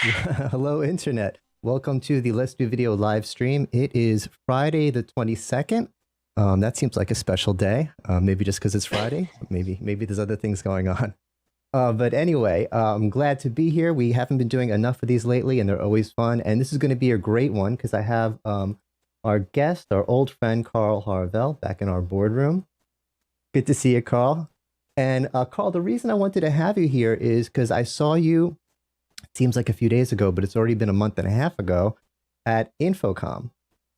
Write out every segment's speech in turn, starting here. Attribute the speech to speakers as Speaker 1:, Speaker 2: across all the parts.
Speaker 1: Hello, Internet. Welcome to the Let's Do Video live stream. It is Friday the 22nd. That seems like a special day. Maybe just because it's Friday. Maybe there's other things going on. But anyway, I'm glad to be here. We haven't been doing enough of these lately, and they're always fun. And this is going to be a great one because I have our guest, our old friend, Carl Harvell, back in our boardroom. Good to see you, Carl. And Carl, the reason I wanted to have you here is because I saw you, it seems like a few days ago, but it's already been a month and a half ago, at Infocom.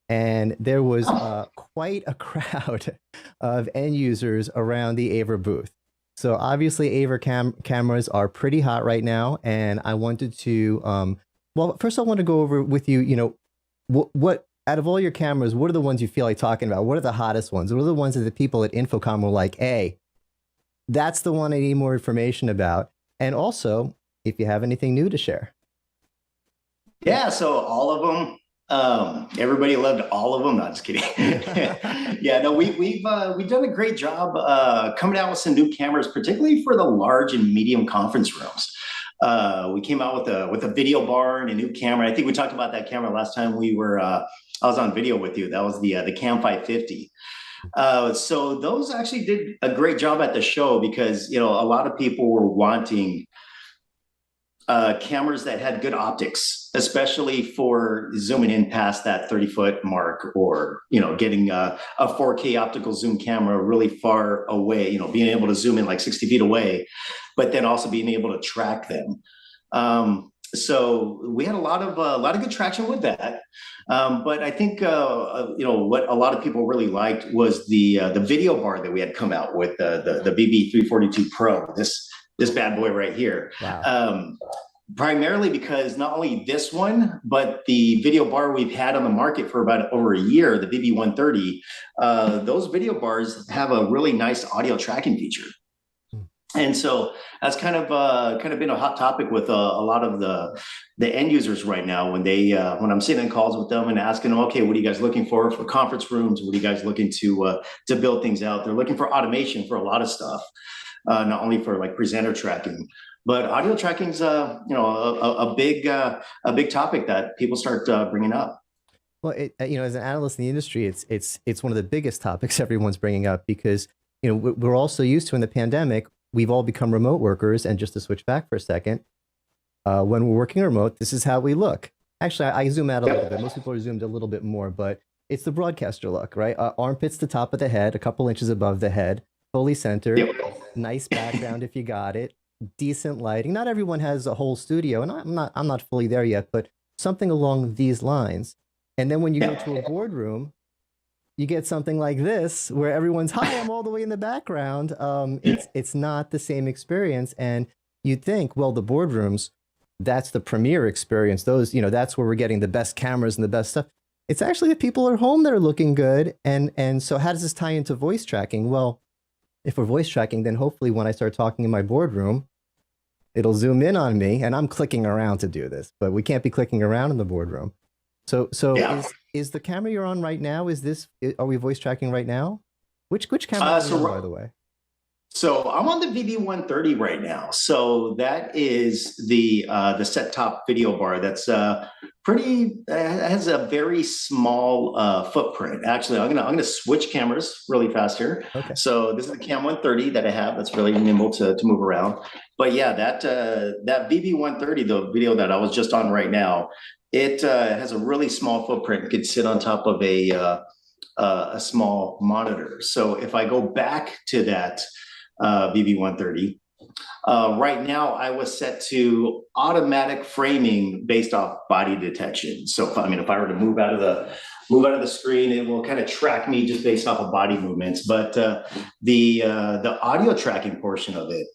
Speaker 1: And there was quite a crowd of end users around the AVer booth. So obviously AVer cameras are pretty hot right now. And I wanted to, well, first I want to go over with you, what out of all your cameras, what are the ones you feel like talking about? What are the hottest ones? What are the ones that the people at Infocom were like, hey, that's the one I need more information about? And also, if you have anything new to share.
Speaker 2: Yeah, so all of them, everybody loved all of them. Not just kidding. Yeah, no, we've done a great job coming out with some new cameras, particularly for the large and medium conference rooms. We came out with a video bar and a new camera. I think we talked about that camera last time we were. I was on video with you. That was the Cam 550. So those actually did a great job at the show because a lot of people were wanting cameras that had good optics, especially for zooming in past that 30-foot mark, or getting a 4K optical zoom camera really far away. Being able to zoom in like 60 feet away, but then also being able to track them. So we had a lot of good traction with that. But I think what a lot of people really liked was the video bar that we had come out with, the Bb342 Pro. This bad boy right here.
Speaker 1: Wow.
Speaker 2: Primarily because not only this one, but the video bar we've had on the market for about over a year, the Bb130, those video bars have a really nice audio tracking feature. And so that's kind of been a hot topic with a lot of the end users right now when when I'm sitting in calls with them and asking them, okay, what are you guys looking for conference rooms? What are you guys looking to build things out? They're looking for automation for a lot of stuff. Not only for like presenter tracking, but audio tracking is a big topic that people start bringing up.
Speaker 1: Well, as an analyst in the industry, it's one of the biggest topics everyone's bringing up because we're all so used to in the pandemic. We've all become remote workers, and just to switch back for a second, when we're working remote, this is how we look. Actually, I zoom out a little bit. Most people are zoomed a little bit more, but it's the broadcaster look, right? Armpits to top of the head, a couple inches above the head, fully centered, nice background if you got it, decent lighting. Not everyone has a whole studio, and I'm not fully there yet, but something along these lines. And then when you go to a boardroom, you get something like this where everyone's, hi, I'm all the way in the background. It's not the same experience. And you'd think, well, the boardrooms, that's the premier experience. Those, that's where we're getting the best cameras and the best stuff. It's actually the people at home that are looking good. And so how does this tie into voice tracking? Well, if we're voice tracking, then hopefully when I start talking in my boardroom, it'll zoom in on me, and I'm clicking around to do this, but we can't be clicking around in the boardroom. So is the camera you're on right now, are we voice tracking right now? Which camera are you on, by the way?
Speaker 2: So I'm on the VB130 right now. So that is the set-top video bar that's has a very small footprint. Actually, I'm gonna switch cameras really fast here. Okay. So this is the Cam 130 that I have that's really nimble to move around. But yeah, that VB130, the video that I was just on right now, it has a really small footprint. It could sit on top of a small monitor. So if I go back to that VB130. Right now, I was set to automatic framing based off body detection. So if I were to move out of the screen, it will kind of track me just based off of body movements. But the audio tracking portion of it,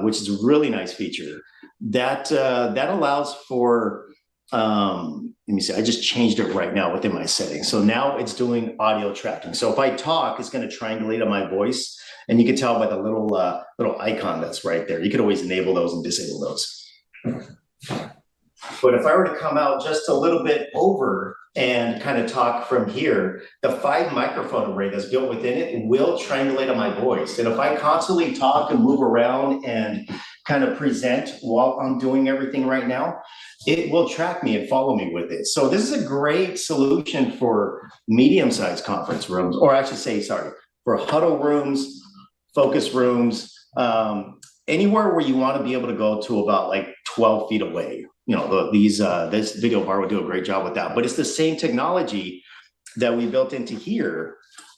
Speaker 2: which is a really nice feature, that allows for. Let me see. I just changed it right now within my settings. So now it's doing audio tracking. So if I talk, it's going to triangulate on my voice. And you can tell by the little icon that's right there. You could always enable those and disable those. But if I were to come out just a little bit over and kind of talk from here, the 5 microphone array that's built within it will triangulate on my voice. And if I constantly talk and move around and kind of present while I'm doing everything right now, it will track me and follow me with it. So this is a great solution for medium-sized conference rooms, or I should say, sorry, for huddle rooms, focus rooms, anywhere where you want to be able to go to about like 12 feet away. You know, this video bar will do a great job with that. But it's the same technology that we built into here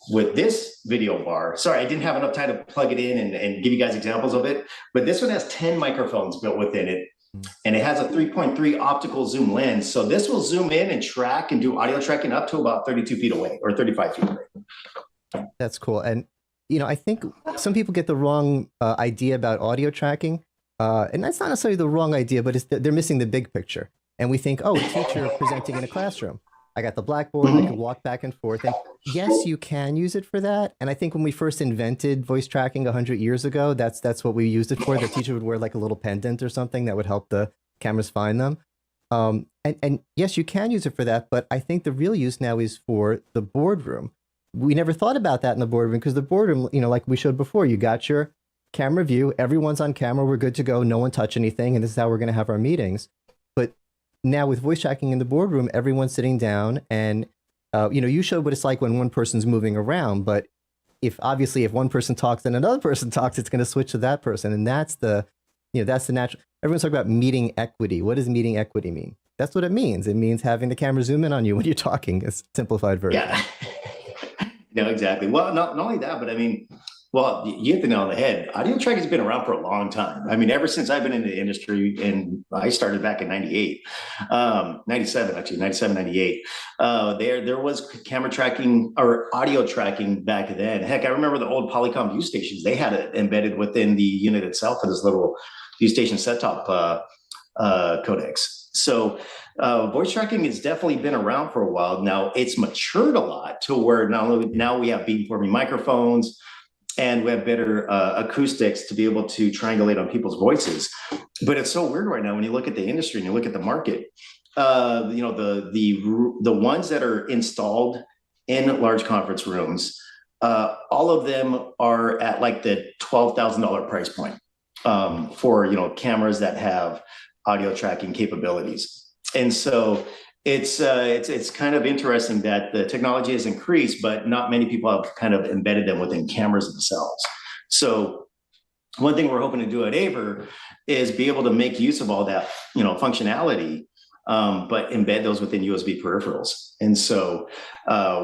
Speaker 2: with this video bar. Sorry, I didn't have enough time to plug it in and give you guys examples of it, but this one has 10 microphones built within it, and it has a 3.3 optical zoom lens. So this will zoom in and track and do audio tracking up to about 32 feet away or 35 feet away.
Speaker 1: That's cool. And, you know, I think some people get the wrong idea about audio tracking. And that's not necessarily the wrong idea, but they're missing the big picture. And we think, oh, a teacher presenting in a classroom. I got the blackboard, I can walk back and forth. And yes, you can use it for that. And I think when we first invented voice tracking 100 years ago, that's what we used it for. The teacher would wear like a little pendant or something that would help the cameras find them. And yes, you can use it for that. But I think the real use now is for the boardroom. We never thought about that in the boardroom because the boardroom, you know, like we showed before, you got your camera view, everyone's on camera, we're good to go, no one touch anything, and this is how we're going to have our meetings. But now with voice tracking in the boardroom, everyone's sitting down, and you know, you showed what it's like when one person's moving around, but if one person talks and another person talks, it's going to switch to that person, and that's the natural. Everyone's talking about meeting equity. What does meeting equity mean? That's what it means. It means having the camera zoom in on you when you're talking. It's a simplified version.
Speaker 2: Yeah. No, exactly. Well, not only that, but I mean, well, you hit the nail on the head. Audio tracking has been around for a long time. I mean, ever since I've been in the industry, and I started back in 98, 97, actually, 97, 98. There was camera tracking or audio tracking back then. Heck, I remember the old Polycom view stations. They had it embedded within the unit itself for this little view station set-top codecs. So voice tracking has definitely been around for a while. Now it's matured a lot to where now we have beamforming microphones, and we have better acoustics to be able to triangulate on people's voices. But it's so weird right now when you look at the industry and you look at the market. You know, the ones that are installed in large conference rooms, all of them are at like the $12,000 price point for, you know, cameras that have audio tracking capabilities. And so it's kind of interesting that the technology has increased, but not many people have kind of embedded them within cameras themselves. So one thing we're hoping to do at AVer is be able to make use of all that, you know, functionality, but embed those within USB peripherals. And so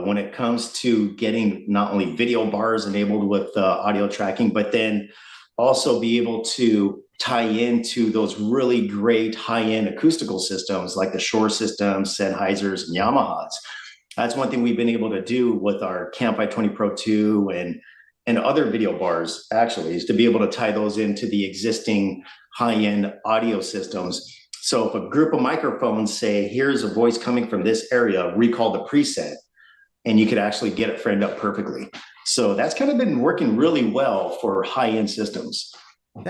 Speaker 2: when it comes to getting not only video bars enabled with audio tracking, but then also be able to tie into those really great high-end acoustical systems like the Shure systems, Sennheisers, and Yamahas. That's one thing we've been able to do with our Bb342 Pro 2 and other video bars, actually, is to be able to tie those into the existing high-end audio systems. So if a group of microphones say, here's a voice coming from this area, recall the preset, and you could actually get it framed up perfectly. So that's kind of been working really well for high-end systems.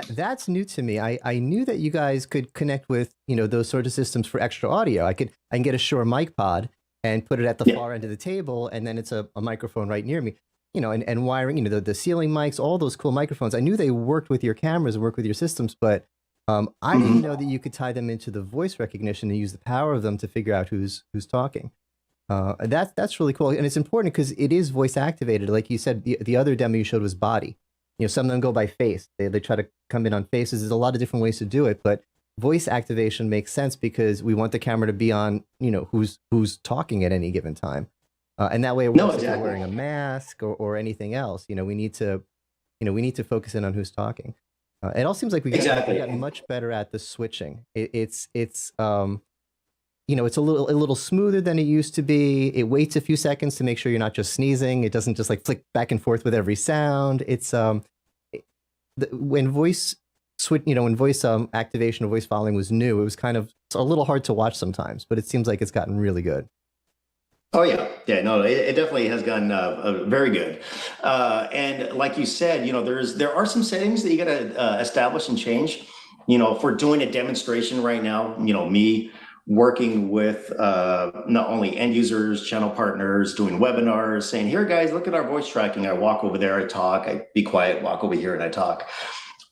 Speaker 1: That's new to me. I knew that you guys could connect with, you know, those sort of systems for extra audio. I can get a Shure mic pod and put it at the far end of the table, and then it's a microphone right near me, you know, and wiring, you know, the ceiling mics, all those cool microphones. I knew they worked with your cameras and worked with your systems, but I didn't know that you could tie them into the voice recognition and use the power of them to figure out who's talking. That's really cool, and it's important because it is voice activated. Like you said, the other demo you showed was body. You know, some of them go by face. They try to come in on faces. There's a lot of different ways to do it, but voice activation makes sense because we want the camera to be on, you know, who's talking at any given time, and that way it works if you're wearing a mask or anything else. You know, we need to focus in on who's talking. It all seems like we got much better at the switching. It's you know, it's a little smoother than it used to be. It waits a few seconds to make sure you're not just sneezing. It doesn't just like flick back and forth with every sound. It's when voice activation or voice following was new, it was kind of a little hard to watch sometimes, but it seems like it's gotten really good.
Speaker 2: Oh yeah, no, it definitely has gotten very good. And like you said, you know, there are some settings that you got to establish and change. You know, if we're doing a demonstration right now, you know, me working with not only end users, channel partners, doing webinars, saying, here guys, look at our voice tracking. I walk over there, I talk, I be quiet, walk over here and I talk.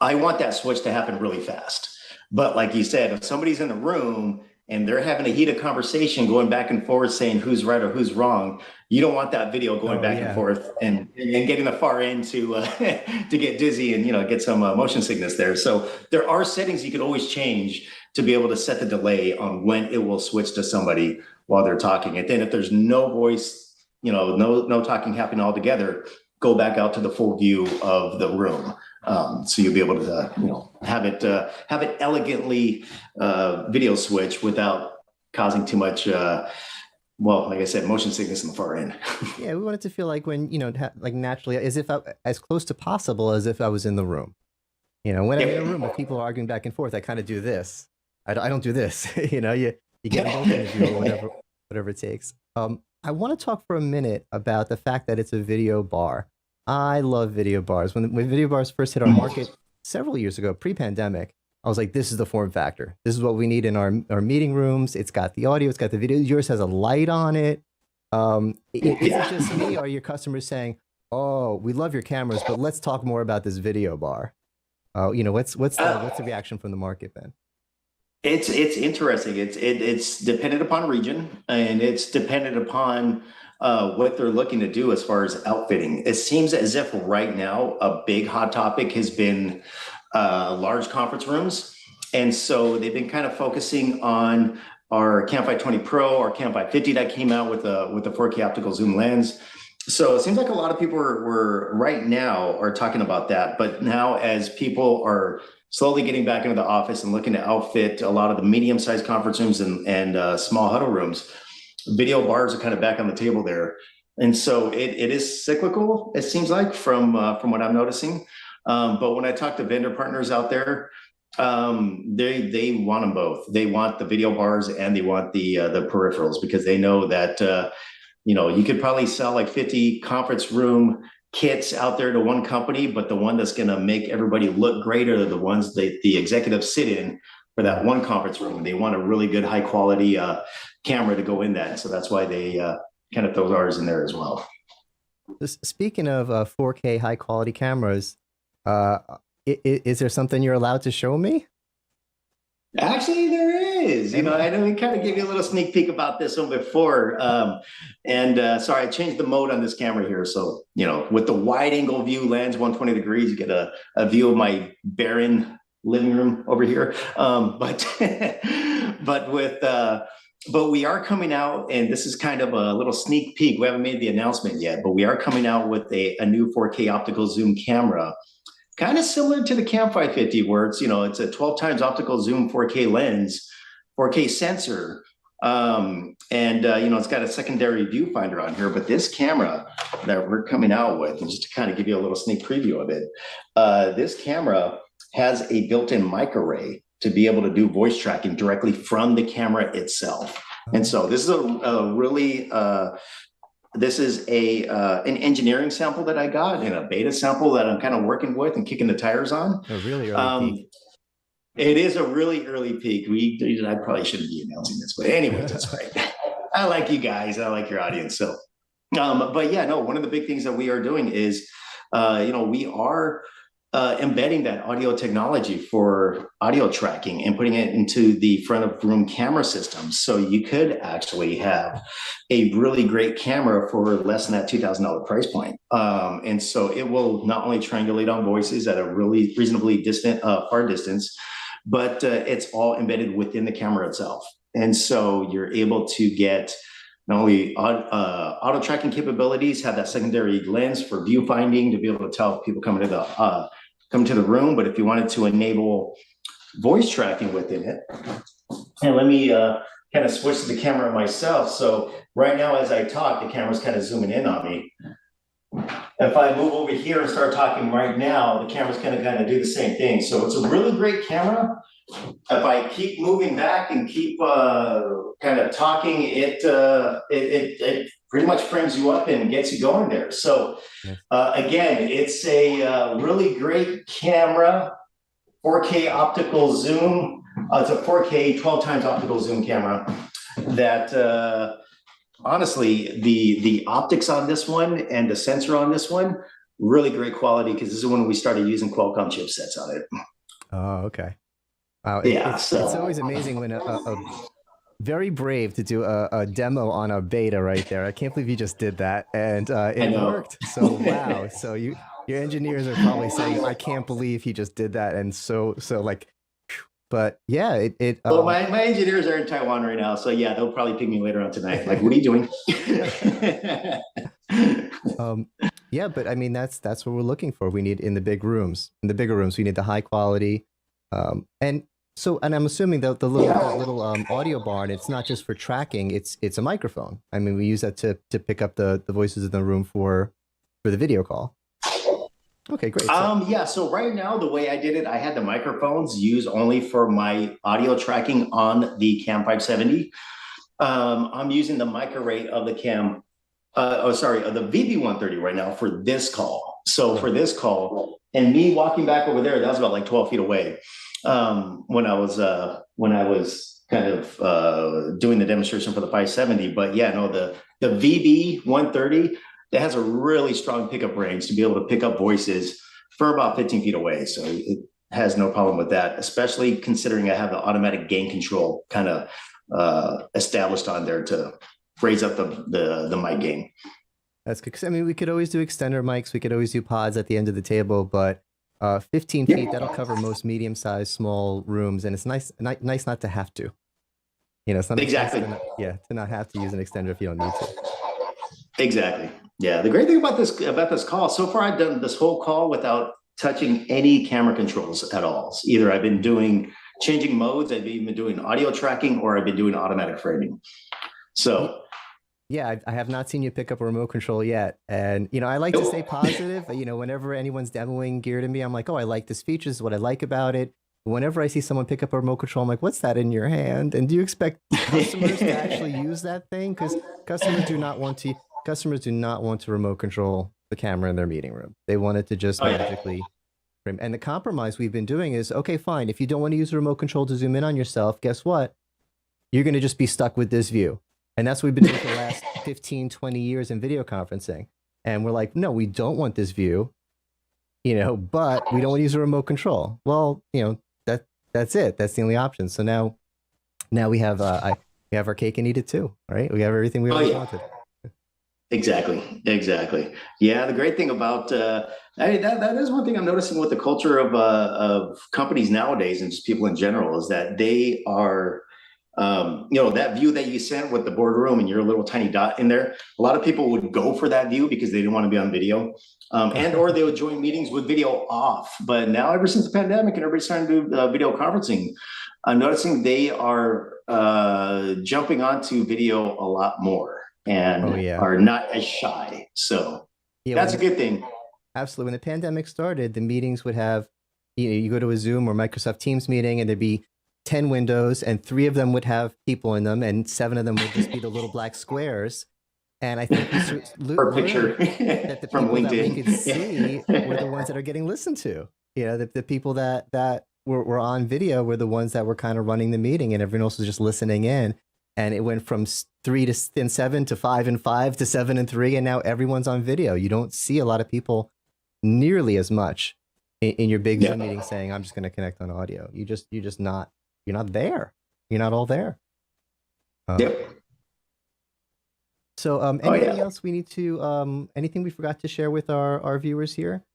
Speaker 2: I want that switch to happen really fast. But like you said, if somebody's in the room and they're having a heated conversation going back and forth saying who's right or who's wrong, you don't want that video going
Speaker 1: Oh
Speaker 2: back and
Speaker 1: yeah.
Speaker 2: forth and getting the far end to to get dizzy and get some motion sickness there. So there are settings you could always change to be able to set the delay on when it will switch to somebody while they're talking. And then if there's no voice, no talking happening altogether, go back out to the full view of the room. So you'll be able to, have it elegantly video switch without causing too much, like I said, motion sickness in the far end.
Speaker 1: Yeah, we want it to feel like when, like naturally, as close to possible as if I was in the room. When I'm in a room, if people are arguing back and forth, I kind of do this. I don't do this. You get them both in the view, or whatever it takes. I want to talk for a minute about the fact that it's a video bar. I love video bars. When video bars first hit our market several years ago, pre-pandemic, I was like, this is the form factor. This is what we need in our meeting rooms. It's got the audio, it's got the video. Yours has a light on it. Is it just me, or are your customers saying, oh, we love your cameras, but let's talk more about this video bar? What's the reaction from the market then?
Speaker 2: It's interesting. It's dependent upon region, and it's dependent upon what they're looking to do as far as outfitting. It seems as if right now a big hot topic has been large conference rooms, and so they've been kind of focusing on our Cam 520 Pro, our Cam 550 that came out with the 4K optical zoom lens. So it seems like a lot of people were right now are talking about that, but now as people are slowly getting back into the office and looking to outfit a lot of the medium-sized conference rooms and small huddle rooms, video bars are kind of back on the table there. And so it is cyclical, it seems like, from what I'm noticing. But when I talk to vendor partners out there, they want them both. They want the video bars and they want the peripherals, because they know that you could probably sell like 50 conference room kits out there to one company, but the one that's going to make everybody look great are the ones that the executives sit in for that one conference room. They want a really good high quality camera to go in that. So that's why they kind of throw ours in there as well.
Speaker 1: Speaking of 4K high quality cameras, is there something you're allowed to show me?
Speaker 2: Actually, there is. I know we kind of gave you a little sneak peek about this one before. Sorry, I changed the mode on this camera here. So, with the wide angle view lens, 120 degrees, you get a view of my barren living room over here. But we are coming out, and this is kind of a little sneak peek. We haven't made the announcement yet, but we are coming out with a new 4K optical zoom camera. Kind of similar to the Cam 550, where it's a 12 times optical zoom 4K lens, 4K sensor, it's got a secondary viewfinder on here. But this camera that we're coming out with, and just to kind of give you a little sneak preview of it, this camera has a built-in mic array to be able to do voice tracking directly from the camera itself. And so this is a really this is an engineering sample that I got, and a beta sample that I'm kind of working with and kicking the tires on.
Speaker 1: A really early peak.
Speaker 2: It is a really early peak. I probably shouldn't be announcing this, but anyways, that's right. I like you guys. I like your audience. So, but yeah, no, one of the big things that we are doing is, we are embedding that audio technology for audio tracking and putting it into the front of room camera system. So you could actually have a really great camera for less than that $2,000 price point. And so it will not only triangulate on voices at a really reasonably far distance, but it's all embedded within the camera itself. And so you're able to get not only auto tracking capabilities, have that secondary lens for viewfinding to be able to tell people coming to the room, but if you wanted to enable voice tracking within it, and let me kind of switch to the camera myself. So right now, as I talk, the camera's kind of zooming in on me. If I move over here and start talking right now, the camera's kind of do the same thing. So it's a really great camera. If I keep moving back and keep kind of talking, it pretty much frames you up and gets you going there. So again, it's a really great camera, 4K optical zoom. It's a 4K 12 times optical zoom camera that honestly, the optics on this one and the sensor on this one really great quality because this is when we started using Qualcomm chipsets on it.
Speaker 1: Oh, okay. Wow,
Speaker 2: Yeah,
Speaker 1: it's always amazing when a very brave to do a demo on a beta right there. I can't believe you just did that, and
Speaker 2: I
Speaker 1: it
Speaker 2: know.
Speaker 1: worked. So wow. So your engineers are probably saying, "I can't believe he just did that," and so like, but yeah, it
Speaker 2: Well, my engineers are in Taiwan right now, so yeah, they'll probably ping me later on tonight. Like, what are you doing?
Speaker 1: um yeah, but I mean that's what we're looking for. We need in the big rooms, in the bigger rooms, we need the high quality, and so and I'm assuming the little that little audio barn, it's not just for tracking, it's a microphone. I mean, we use that to pick up the voices in the room for the video call. Okay, great.
Speaker 2: Yeah, so right now, the way I did it, I had the microphones used only for my audio tracking on the Cam 570. I'm using the mic array of the Cam, of the VB130 right now for this call. So for this call, and me walking back over there, that was about like 12 feet away when I was kind of doing the demonstration for the 570. But yeah, no, the VB130, that has a really strong pickup range to be able to pick up voices for about 15 feet away. So it has no problem with that, especially considering I have the automatic gain control kind of established on there to raise up the mic gain.
Speaker 1: That's good. 'Cause, I mean, we could always do extender mics. We could always do pods at the end of the table, but 15 feet, that'll cover most medium-sized, small rooms. And it's nice not to have to. You know, it's not
Speaker 2: exactly.
Speaker 1: Nice to not have to use an extender if you don't need to.
Speaker 2: Exactly. Yeah. The great thing about this call, so far I've done this whole call without touching any camera controls at all. Either I've been changing modes, I've even been doing audio tracking, or I've been doing automatic framing. So
Speaker 1: yeah, I have not seen you pick up a remote control yet. And, you know, I like to stay positive. You know, whenever anyone's demoing gear to me, I'm like, oh, I like this feature. This is what I like about it. Whenever I see someone pick up a remote control, I'm like, what's that in your hand? And do you expect customers to actually use that thing? Because customers do not want to remote control the camera in their meeting room. They want it to just magically frame. And the compromise we've been doing is, okay, fine. If you don't want to use a remote control to zoom in on yourself, guess what? You're going to just be stuck with this view. And that's what we've been doing for the last 15, 20 years in video conferencing. And we're like, no, we don't want this view, you know, but we don't want to use a remote control. Well, you know, that's it. That's the only option. So now we have we have our cake and eat it too, right? We have everything we always wanted.
Speaker 2: Exactly. Yeah, the great thing about that is one thing I'm noticing with the culture of companies nowadays and just people in general is that they are, you know, that view that you sent with the boardroom and your little tiny dot in there. A lot of people would go for that view because they didn't want to be on video, and or they would join meetings with video off. But now, ever since the pandemic and everybody's trying to do video conferencing, I'm noticing they are jumping onto video a lot more and are not as shy. So that's a good thing.
Speaker 1: Absolutely. When the pandemic started, the meetings would have, you know, you go to a Zoom or Microsoft Teams meeting and there'd be 10 windows and 3 of them would have people in them and 7 of them would just be the little black squares. And I think we
Speaker 2: picture
Speaker 1: that the people that we could see were the ones that are getting listened to. You know, the people that were on video were the ones that were kind of running the meeting and everyone else was just listening in. And it went from 3 and 7 to 5 and 5 to 7 and 3. And now everyone's on video. You don't see a lot of people nearly as much in your big Zoom meeting saying, I'm just going to connect on audio. You're not there. You're not all there. So anything else we need to, anything we forgot to share with our viewers here?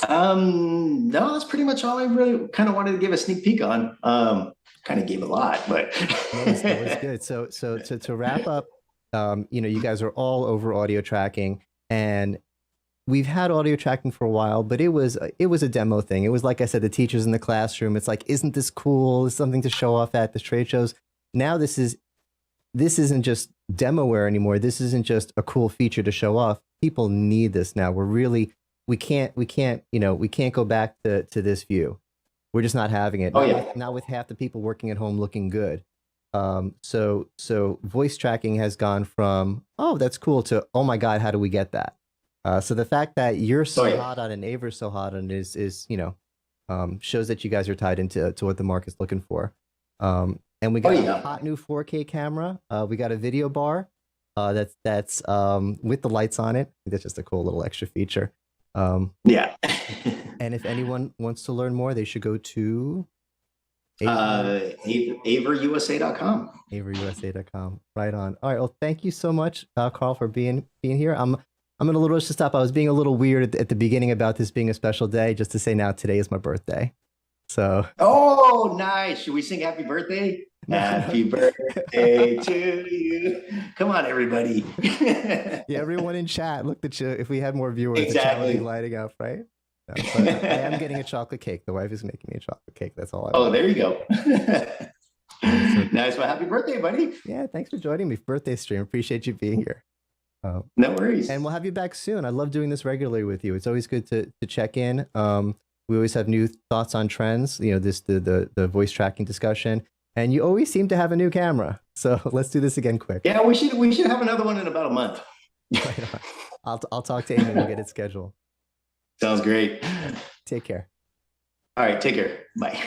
Speaker 2: No, that's pretty much all I really kind of wanted to give a sneak peek on. Kind of gave a lot, but
Speaker 1: that was good. So to wrap up, you know, you guys are all over audio tracking, and we've had audio tracking for a while, but it was a demo thing. It was, like I said, the teachers in the classroom. It's like, isn't this cool? It's something to show off at the trade shows. Now this isn't just demoware anymore. This isn't just a cool feature to show off. People need this now. We can't go back to this view. We're just not having it. Not with half the people working at home looking good. So voice tracking has gone from, oh, that's cool, to, oh my God, how do we get that? So the fact that you're so hot on it and AVer's so hot on it is you know, shows that you guys are tied into what the market's looking for. And we got a hot new 4K camera. We got a video bar that's with the lights on it. That's just a cool little extra feature.
Speaker 2: Yeah.
Speaker 1: And if anyone wants to learn more, they should go to
Speaker 2: AVerUSA.com.
Speaker 1: AVerUSA.com. Right on. All right. Well, thank you so much, Carl, for being here. I'm in a little rush to stop. I was being a little weird at the beginning about this being a special day, just to say now today is my birthday. So.
Speaker 2: Oh, nice. Should we sing happy birthday? Happy birthday to you. Come on, everybody.
Speaker 1: Yeah, everyone in chat looked at you. If we had more viewers,
Speaker 2: Exactly.
Speaker 1: The chat would be lighting up, right? No, but I am getting a chocolate cake. The wife is making me a chocolate cake. That's all I want.
Speaker 2: Oh, there you go. Nice. Well, happy birthday, buddy.
Speaker 1: Yeah, thanks for joining me for birthday stream. Appreciate you being here.
Speaker 2: No worries.
Speaker 1: And we'll have you back soon. I love doing this regularly with you. It's always good to check in. We always have new thoughts on trends, you know, the voice tracking discussion. And you always seem to have a new camera. So let's do this again quick.
Speaker 2: Yeah, we should have another one in about a month.
Speaker 1: Right on. I'll talk to Amy and we'll get it scheduled.
Speaker 2: Sounds great.
Speaker 1: Take care.
Speaker 2: All right, take care. Bye.